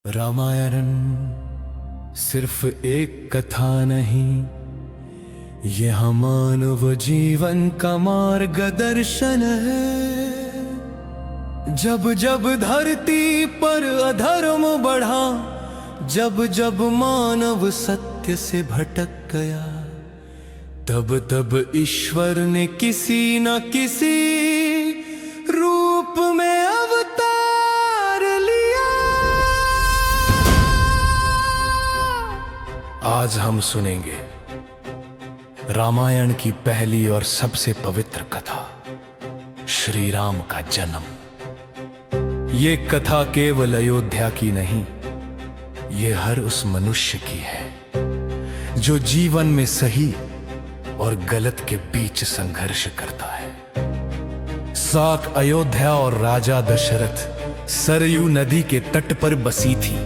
रामायण सिर्फ एक कथा नहीं, यह मानव जीवन का मार्गदर्शन है। जब जब धरती पर अधर्म बढ़ा, जब जब मानव सत्य से भटक गया, तब तब ईश्वर ने किसी न किसी रूप में अवतार लिया। आज हम सुनेंगे रामायण की पहली और सबसे पवित्र कथा, श्री राम का जन्म। ये कथा केवल अयोध्या की नहीं, ये हर उस मनुष्य की है जो जीवन में सही और गलत के बीच संघर्ष करता है। साक अयोध्या और राजा दशरथ सरयू नदी के तट पर बसी थी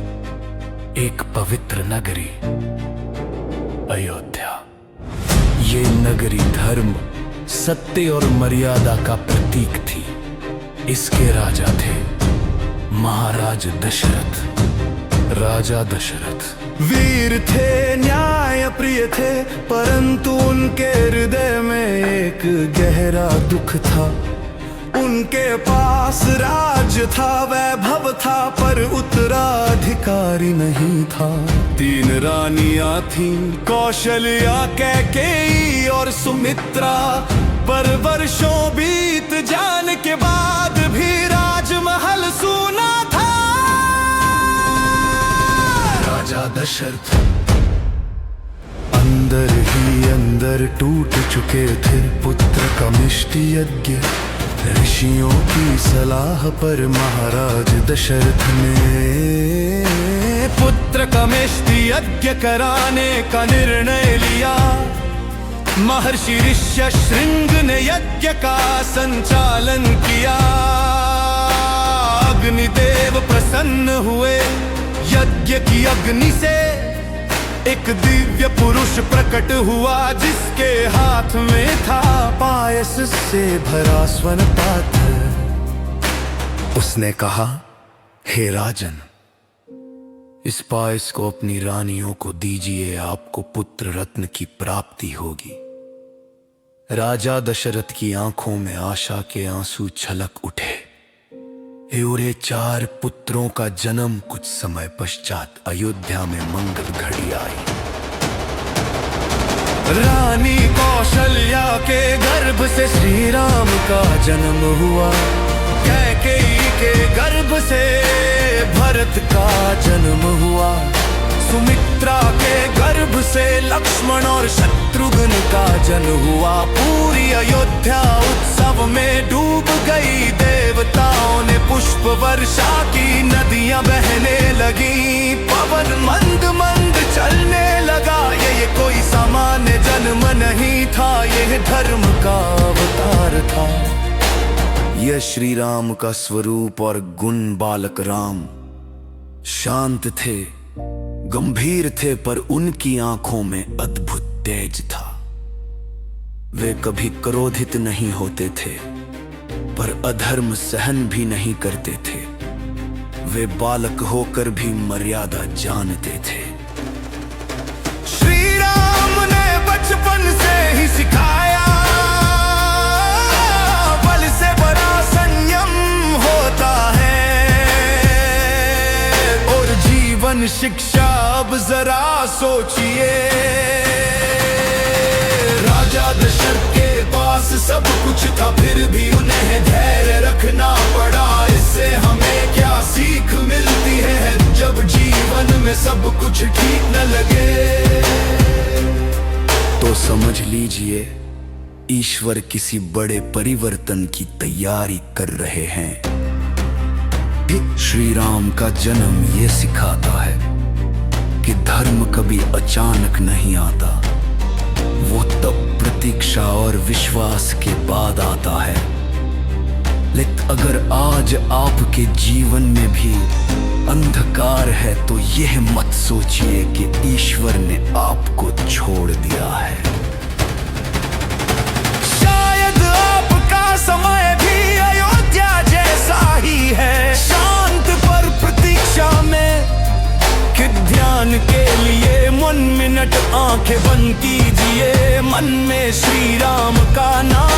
एक पवित्र नगरी अयोध्या। ये नगरी धर्म, सत्य और मर्यादा का प्रतीक थी। इसके राजा थे महाराज दशरथ। राजा दशरथ वीर थे, न्याय प्रिय थे, परंतु उनके हृदय में एक गहरा दुख था। उनके पास राज्य था, वैभव था, पर उत्तराधिकारी नहीं था। 3 रानियां थीं, कौशल्या, कैकेयी और सुमित्रा। पर वर्षों बीत जाने के बाद भी राजमहल सूना था। राजा दशरथ अंदर ही अंदर टूट चुके थे। पुत्र का मिष्टि यज्ञ ऋषियों की सलाह पर महाराज दशरथ ने पुत्र का मिष्टि यज्ञ कराने का निर्णय लिया। महर्षि ऋष्यशृंग ने यज्ञ का संचालन किया। अग्निदेव प्रसन्न हुए। यज्ञ की अग्नि से एक दिव्य पुरुष प्रकट हुआ, जिसके हाथ में था पायस से भरा स्वर्ण पात्र। उसने कहा, हे राजन, इस पायस को अपनी रानियों को दीजिए, आपको पुत्र रत्न की प्राप्ति होगी। राजा दशरथ की आंखों में आशा के आंसू छलक उठे। और 4 पुत्रों का जन्म कुछ समय पश्चात अयोध्या में मंगल घड़ी आई। रानी कौशल्या के गर्भ से श्री राम का जन्म हुआ। कैकेयी के गर्भ से भरत का जन्म हुआ। सुमित्रा के गर्भ से लक्ष्मण और शत्रुघ्न का जन्म हुआ। पूरी अयोध्या उत्सव में डूब गई। देवताओं ने पुष्प वर्षा की, नदियां बहने लगी, पवन मंद मंद चलने लगा। ये कोई सामान्य जन्म नहीं था, यह धर्म का अवतार था। यह श्री राम का स्वरूप और गुण बालक राम शांत थे, गंभीर थे, पर उनकी आंखों में अद्भुत तेज था। वे कभी क्रोधित नहीं होते थे, पर अधर्म सहन भी नहीं करते थे। वे बालक होकर भी मर्यादा जानते थे। श्री राम ने बचपन से ही सिखाया, बल से बड़ा संयम होता है। और जीवन शिक्षा अब जरा सोचिए। राजा दशरथ के पास सब कुछ था, फिर भी उन्हें धैर्य रखना पड़ा। इससे हमें क्या सीख मिलती है, जब जीवन में सब कुछ ठीक न लगे? तो समझ लीजिए, ईश्वर किसी बड़े परिवर्तन की तैयारी कर रहे हैं। श्री राम का जन्म ये सिखाता है कि धर्म कभी अचानक नहीं आता, वो तब प्रतीक्षा और विश्वास के बाद आता है। लेकिन अगर आज आपके जीवन में भी अंधकार है, तो यह मत सोचिए कि ईश्वर ने आपको छोड़ दिया है। शायद आपका समय भी अयोध्या जैसा ही है, शांत पर प्रतीक्षा में आंखें बंद कीजिए, मन में श्री राम का नाम